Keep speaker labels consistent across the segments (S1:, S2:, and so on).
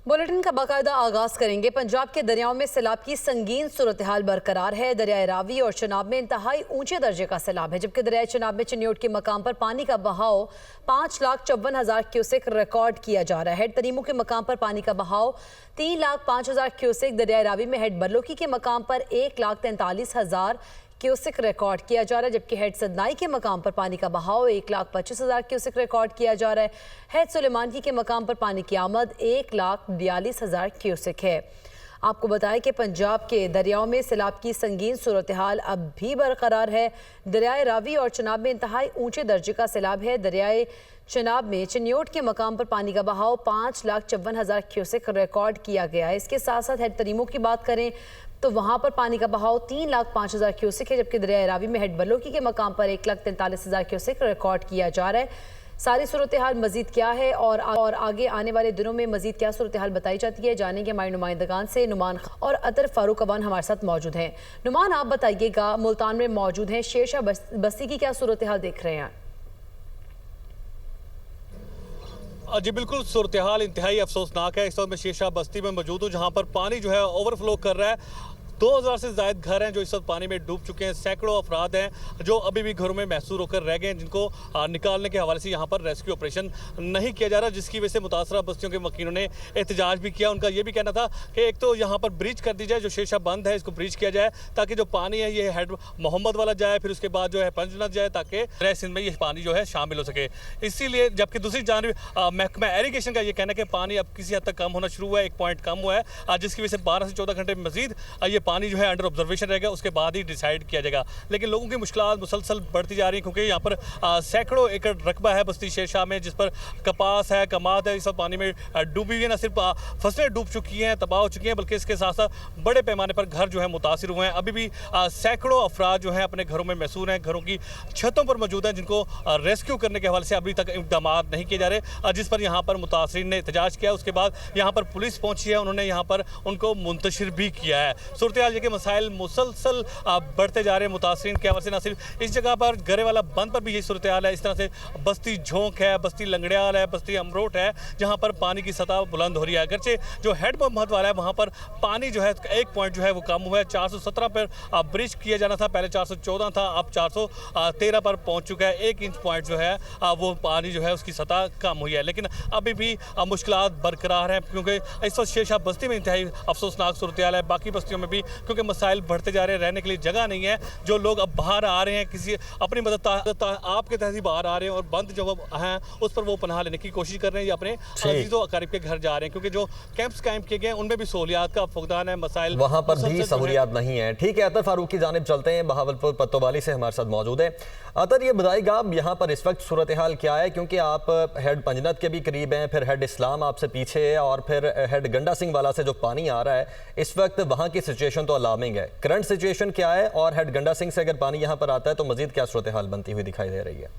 S1: Bulletin का बाकायदा आगाज करेंगे। पंजाब के दरियाओं में सैलाब की संगीन सूरत हाल बरकरार है। दरियाए रावी और चनाब में इंतहाई ऊंचे दर्जे का सैलाब है, जबकि दरियाए चनाब में चिन्योट के मकाम पर पानी का बहाव 5,54,000 क्यूसेक रिकॉर्ड किया जा रहा है। हेड तरीमू के मकाम पर पानी का बहाव 3,05,000 क्यूसेक, दरियाए रावी में हेड बरलोकी के मकाम पर 1,43,000 क्यूसेक रिकॉर्ड किया जा रहा है, जबकि हेड सदनाई के मकाम पर पानी का बहाव 1,25,000 क्यूसेक रिकॉर्ड किया जा रहा है। हेड सुलेमानकी के मकाम पर पानी की आमद 1,42,000 क्यूसेक है। आपको बताएं कि पंजाब के दरियाओं में सैलाब की संगीन सूरत हाल अब भी बरकरार है। दरियाए रावी और चनाब में इंतहाई ऊंचे दर्जे का सैलाब है। दरियाए चनाब में चिन्योट के मकाम पर पानी का बहाव 5,54,000 क्यूसेक रिकॉर्ड किया गया है। इसके साथ साथ हेड तरीमों की बात करें तो वहां पर पानी का बहाव 3,05,000 क्यूसेक है, जबकि दरियाए रावी में हेड बरलोकी के मकाम पर 1,43,000 क्यूसेक रिकॉर्ड किया जा रहा है। सारी सूरत हाल मजीद क्या है और आगे आने वाले दिनों में मजीद क्या सूरत हाल बताई जाती है, जानेंगे हमारे नुमाइंदगान से। नुमान और अतर फारूक अवान हमारे साथ मौजूद हैं। नुमान, आप बताइएगा, मुल्तान में मौजूद हैं, शेरशाह बस्ती की क्या सूरत हाल देख रहे हैं?
S2: जी बिल्कुल, सूरत हाल इंतहाई अफसोसनाक है। इस वक्त मैं शेरशाह बस्ती में मौजूद हूँ, जहाँ पर पानी जो है ओवरफ्लो कर रहा है। 2,000 से ज़ायद घर हैं जो इस वक्त पानी में डूब चुके हैं। सैकड़ों अफराद हैं जो अभी भी घरों में महसूर होकर रह गए हैं, जिनको निकालने के हवाले से यहाँ पर रेस्क्यू ऑपरेशन नहीं किया जा रहा, जिसकी वजह से मुतासरा बस्तियों के वकीलों ने एहतजाज भी किया। उनका ये भी कहना था कि एक तो यहाँ पर ब्रिज कर दी जाए, जो शेरशाह बंद है इसको ब्रिज किया जाए, ताकि जो पानी है ये हेड मोहम्मद वाला जाए, फिर उसके बाद जो है पंजनत जाए, ताकि सिंध में ये पानी जो है शामिल हो सके। इसीलिए जबकि दूसरी जानब महकमा इरिगेशन का ये कहना है कि पानी अब किसी हद तक कम होना शुरू हुआ है, 1 पॉइंट कम हुआ है, जिसकी वजह से 12 से 14 घंटे मजीद ये पानी जो है अंडर ऑब्जर्वेशन रहेगा, उसके बाद ही डिसाइड किया जाएगा। लेकिन लोगों की मुश्किलात मुसलसल बढ़ती जा रही है, क्योंकि यहाँ पर सैकड़ों एकड़ रकबा है बस्ती शेरशाह में, जिस पर कपास है, कमाद है, इस सब पानी में डूबी हुई है। न सिर्फ फसलें डूब चुकी हैं, तबाह हो चुकी हैं, बल्कि इसके साथ साथ बड़े पैमाने पर घर जो है मुतासिर हुए हैं। अभी भी सैकड़ों अफराद जो हैं अपने घरों में महसूर हैं, घरों की छतों पर मौजूद हैं, जिनको रेस्क्यू करने के हवाले से अभी तक इकदाम नहीं किए जा रहे, जिस पर यहाँ पर मुतासरीन ने एहतजाज किया। उसके बाद यहाँ पर पुलिस पहुंची है, उन्होंने यहाँ पर उनको मुंतशिर भी किया है। सूरत हाल के मसाइल मुसलसल बढ़ते जा रहे हैं मुतासरीन के हवाले से। न सिर्फ इस जगह पर गरे वाला बंद पर भी यही सूरत हाल है, इस तरह से बस्ती झोंक है, बस्ती लंगड़ियाल है, बस्ती अमरोट है, जहाँ पर पानी की सतह बुलंद हो रही है। अगरचे जो हेड मोहम्मद वाला है वहाँ पर पानी जो है 1 पॉइंट जो है वो कम हुआ है। 417 पर ब्रिज किया जाना था, पहले 414 था, अब 413 पर पहुँच चुका है। 1 इंच पॉइंट जो है वो पानी जो है उसकी सतह कम हुई है, लेकिन अभी भी मुश्किलात बरकरार हैं, क्योंकि इस वक्त शेरशाह बस्ती में इंतहाई अफसोसनाक सूरत हाल है। बाकी बस्तियों में भी क्योंकि मसाइल बढ़ते जा रहे हैं, रहने के लिए जगह नहीं है। जो लोग अब बाहर आ रहे हैं, किसी अपनी मदद आपके तहत ही बाहर आ रहे हैं और बंद जो हैं उस पर वो पनाह लेने की कोशिश कर रहे हैं या अपने अजीज़ों अकारिब के घर जा रहे हैं, क्योंकि जो कैंप्स कायम किए गए हैं उनमें भी सहूलियात का फुकदान है, मसाइल
S3: वहाँ पर भी सहूलियात नहीं है। ठीक है, अतर फारूक की जानिब चलते हैं, बहावलपुर पत्तोवाली से हमारे साथ मौजूद है। अतर, ये बताइएगा यहाँ पर इस वक्त सूरत हाल क्या है, क्योंकि आप हेड पंजनत के भी करीब हैं, फिर हेड इस्लाम आपसे पीछे है, और फिर हेड गंडा सिंह वाला से जो पानी आ रहा है इस वक्त वहाँ की सिचुएशन तो अलार्मिंग है। करंट सिचुएशन क्या है, और हेड गंडा सिंह से अगर पानी यहाँ पर आता है तो मजीद क्या सूरत हाल बनती हुई दिखाई दे रही है?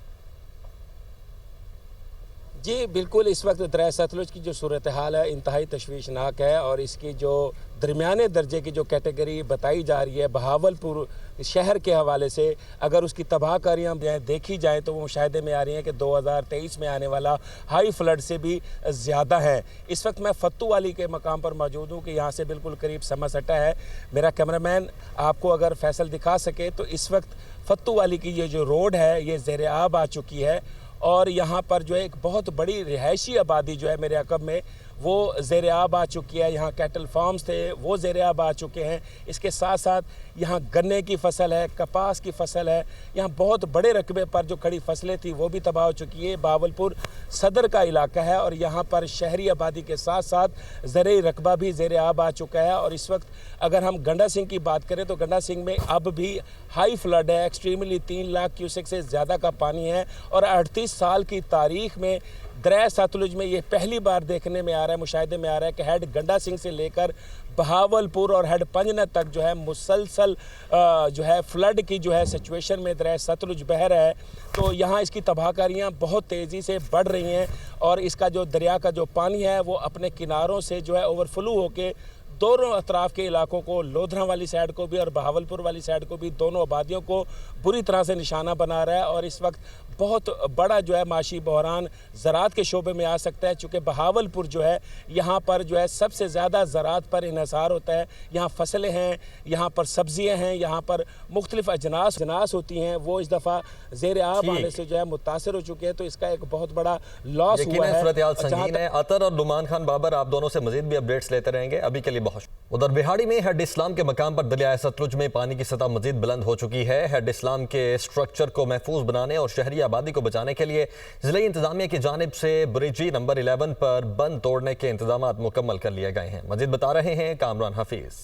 S4: जी बिल्कुल, इस वक्त दरिया सतलुज की जो सूरत हाल है इंतहाई तशवीशनाक है, और इसकी जो दरमियाने दर्जे की जो कैटेगरी बताई जा रही है बहावलपुर शहर के हवाले से, अगर उसकी तबाहकारियाँ देखी जाएँ तो वो मुशाहिदे में आ रही हैं कि 2023 में आने वाला हाई फ्लड से भी ज़्यादा है। इस वक्त मैं फत्तूवाली के मकाम पर मौजूद हूँ कि यहाँ से बिल्कुल करीब समसट्टा है। मेरा कैमरामैन आपको अगर फैसल दिखा सके तो इस वक्त फत्तूवाली की ये जो रोड है ये ज़ेर आब आ चुकी है, और यहाँ पर जो है एक बहुत बड़ी रिहायशी आबादी जो है मेरे अकब में वो ज़ेर आब आ चुकी है। यहाँ कैटल फार्म्स थे वो ज़ेर आब आ चुके हैं। इसके साथ साथ यहाँ गन्ने की फसल है, कपास की फसल है, यहाँ बहुत बड़े रकबे पर जो खड़ी फसलें थी वो भी तबाह हो चुकी है। बहावलपुर सदर का इलाका है और यहाँ पर शहरी आबादी के साथ साथ ज़रई रकबा भी ज़ेर आब आ चुका है। और इस वक्त अगर हम गंडा सिंह की बात करें तो गंडा सिंह में अब भी हाई फ्लड है, एक्सट्रीमली 3 लाख क्यूसेक से ज़्यादा का पानी है, और 38 साल की तारीख में दरिया सतलुज में ये पहली बार देखने में आ रहा है, मुशाहिदे में आ रहा है कि हेड गंडा सिंह से लेकर बहावलपुर और हेड पंजनत तक जो है मुसलसल जो है फ्लड की जो है सिचुएशन में दरिया सतलुज बह रहा है। तो यहाँ इसकी तबाहकारियाँ बहुत तेज़ी से बढ़ रही हैं, और इसका जो दरिया का जो पानी है वो अपने किनारों से जो है ओवरफ्लो होके दोनों अतराफ के इलाकों को, लोधरा वाली साइड को भी और बहावलपुर वाली साइड को भी, दोनों आबादियों को बुरी तरह से निशाना बना रहा है। और इस वक्त बहुत बड़ा जो है माशी बहरान ज़राअत के शोबे में आ सकता है, चूँकि बहावलपुर जो है यहाँ पर जो है सबसे ज़्यादा ज़राअत पर इन्हसार होता है। यहाँ फसलें हैं, यहाँ पर सब्जियाँ हैं, यहाँ पर मुख्तलिफ अजनास होती हैं, वो इस दफ़ा ज़ेर आब आने से जो है मुतासर हो चुके हैं। तो इसका एक बहुत बड़ा लॉस हुआ है।
S3: संगीन है। अतर और नुमान खान बाबर, आप दोनों से मजीद भी अपडेट्स लेते रहेंगे। अभी के लिए बहुत। उधर बिहाड़ी में हेड इस्लाम के मकाम पर दरिया सतलुज में पानी की सतह मजीद बुलंद हो चुकी है। हेड इस्लाम के स्ट्रक्चर को महफूज बनाने और शहरी आबादी को बचाने के लिए जिला इंतजामिया की जानिब से ब्रिजी नंबर 11 पर बंद तोड़ने के इंतजाम मुकम्मल कर लिए गए हैं। मजीद बता रहे हैं कामरान हफीज।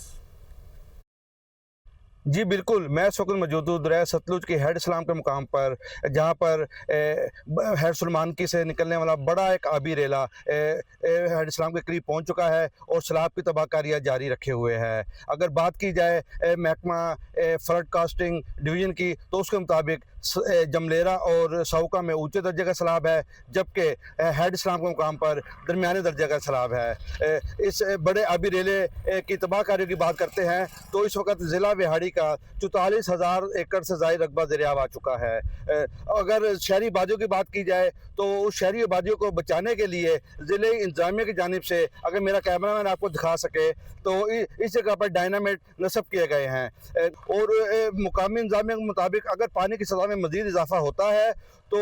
S5: जी बिल्कुल, मैं इस वक्त मौजूद हूँ दरिया सतलुज के हेड इस्लाम के मुकाम पर, जहाँ पर हेड सुलेमानकी से निकलने वाला बड़ा एक आबी रेला हेड इस्लाम के करीब पहुँच चुका है और सैलाब की तबाहकारियाँ जारी रखे हुए है। अगर बात की जाए महकमा फ्लड कास्टिंग डिवीज़न की, तो उसके मुताबिक जमलेरा और सऊका में ऊंचे दर्जे का सैलाब है, जबकि हेड इस्लाम के मुकाम पर दरमियाने दर्जे का सैलाब है। इस बड़े आबी रेले की तबाहकारियों की बात करते हैं तो इस वक्त ज़िला बिहाड़ी का 44,000 एकड़ से ज़ायद रकबा दरियाव आ चुका है। अगर शहरी आबादियों की बात की जाए तो उस शहरी आबादियों को बचाने के लिए ज़िले इंतजामिया की जानिब से, अगर मेरा कैमरा मैन आपको दिखा सके तो इस जगह पर डायनामाइट नस्ब किए गए हैं। और मुकामी इंतजामिया के मुताबिक अगर पानी की सतह में मज़ीद इजाफा होता है तो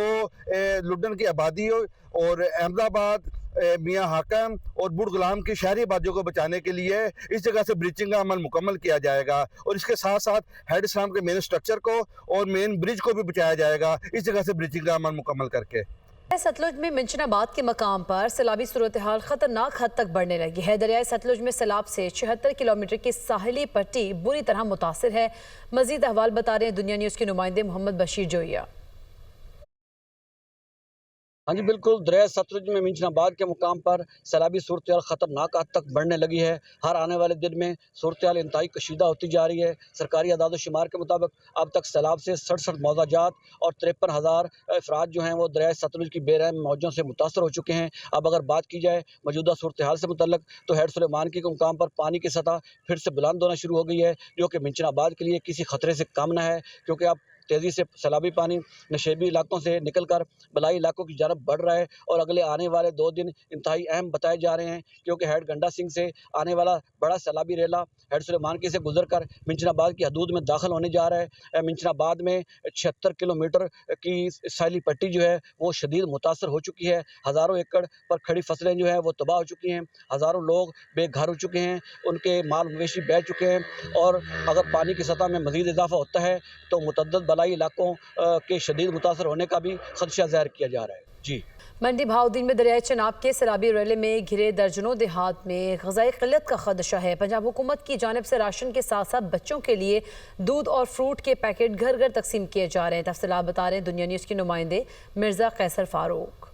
S5: लुडन की आबादी और अहमदाबाद, मियाँ हाकम और बुढ़ गुलाम की शहरी आबादियों को बचाने के लिए इस जगह से ब्रिजिंग का अमल मुकम्मल किया जाएगा। और इसके साथ साथ हेड इस्लाम के मेन स्ट्रक्चर को और मेन ब्रिज को भी बचाया जाएगा, इस जगह से ब्रिजिंग का अमल मुकम्मल करके।
S1: सतलुज में मिंचनाबाद के मकाम पर सैलाबी सूरत हाल खतरनाक हद तक बढ़ने लगी है। दरियाए सतलुज में सैलाब से 76 किलोमीटर की साहिली पट्टी बुरी तरह मुतासिर है। मजीद अहवाल बता रहे हैं दुनिया न्यूज़ के नुमाइंदे मोहम्मद बशीर जोइया।
S6: हाँ जी बिल्कुल, दरिया सतलुज में मिंचनाबाद के मुकाम पर सैलाबी सूरत हाल ख़तरनाक हद तक बढ़ने लगी है। हर आने वाले दिन में सूरत हाल इंतहाई कशीदा होती जा रही है। सरकारी अदाद शुमार के मुताबिक अब तक सैलाब से 67 मौजाजात और 53,000 अफराद जो हैं वो दरिया सतलुज की बेरहम मौजों से मुतासर हो चुके हैं। अब अगर बात की जाए मौजूदा सूरत हाल से मुतल्लक तो हेड सुलेमानकी के मुकाम पर पानी की सतह फिर से बुलंद होना शुरू हो गई है, जो कि मिंचनाबाद के लिए किसी खतरे से कम न है, क्योंकि अब तेज़ी से सैलाबी पानी नशेबी इलाकों से निकलकर बलाई इलाकों की जानब बढ़ रहा है। और अगले आने वाले 2 दिन इंतहाई अहम बताए जा रहे हैं, क्योंकि हेड गंडा सिंह से आने वाला बड़ा सैलाबी रेला हेड सुलेमानकी से गुजरकर मिंचनाबाद की हदूद में दाखिल होने जा रहा है। मिंचनाबाद में 76 किलोमीटर की साहिली पट्टी जो है वो शदीद मुतासर हो चुकी है। हज़ारों एकड़ पर खड़ी फसलें जो हैं वो तबाह हो चुकी हैं। हज़ारों लोग बेघर हो चुके हैं, उनके माल मवेशी बह चुके हैं। और अगर पानी की सतह में मज़ीद इजाफा होता है तो मुतअद्दिद बलाई इलाकों के शदीद मुतासर होने का भी खदशा ज़ाहिर किया जा रहा है। जी,
S1: मंडी भाउद्दीन में दरियाए चनाब के सैलाबी रेले में घिरे दर्जनों देहात में ग़िज़ाई क़िल्लत का खदशा है। पंजाब हुकूमत की जानिब से राशन के साथ साथ बच्चों के लिए दूध और फ्रूट के पैकेट घर घर तकसीम किए जा रहे हैं। तफसीलात बता रहे हैं दुनिया न्यूज़ के नुमाइंदे मिर्ज़ा कैसर फारूक।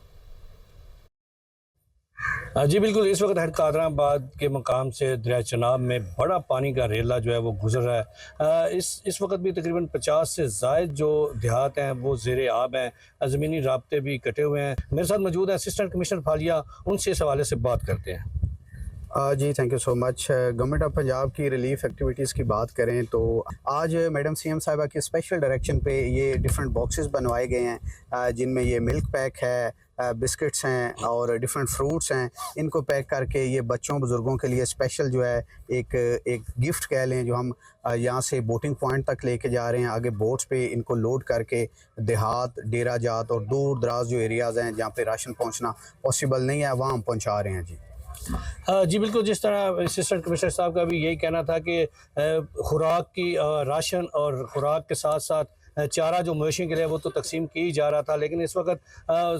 S7: जी बिल्कुल, इस वक्त हेड कादराबाद के मकाम से दरिया चनाब में बड़ा पानी का रेला जो है वो गुजर रहा है। इस वक्त भी तकरीबन 50 से ज़ायद जो देहात हैं वो ज़ेरे आब हैं। ज़मीनी राब्ते भी कटे हुए हैं। मेरे साथ मौजूद है असिस्टेंट कमिश्नर फालिया, उनसे इस हवाले से बात करते हैं।
S8: जी thank you so much. Government of Punjab की रिलीफ एक्टिविटीज़ की बात करें तो आज मैडम सीएम साहिबा की स्पेशल डायरेक्शन पे ये डिफरेंट बॉक्सेस बनवाए गए हैं, जिनमें ये मिल्क पैक है, बिस्किट्स हैं और डिफरेंट फ्रूट्स हैं। इनको पैक करके ये बच्चों बुज़ुर्गों के लिए स्पेशल जो है एक गिफ्ट कह लें, जो हम यहाँ से बोटिंग पॉइंट तक लेके जा रहे हैं। आगे बोट्स पे इनको लोड करके देहात, डेरा जात और दूर दराज जो एरियाज़ हैं जहाँ पे राशन पहुँचना पॉसिबल नहीं है, वहाँ हम पहुँचा रहे हैं। जी
S7: जी बिल्कुल, जिस तरह असिस्टेंट कमिश्नर साहब का भी यही कहना था कि खुराक की राशन और खुराक के साथ साथ चारा जो मवेशियों के लिए वो तो तकसीम की जा रहा था, लेकिन इस वक्त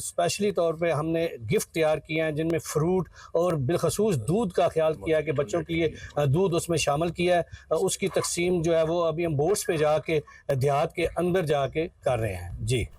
S7: स्पेशली तौर पे हमने गिफ्ट तैयार किए हैं जिनमें फ्रूट और बिलखसूस दूध का ख्याल किया है कि बच्चों के लिए दूध उसमें शामिल किया है। उसकी तकसीम जो है वो अभी हम बोट्स पे जाके देहात के अंदर जाके कर रहे हैं। जी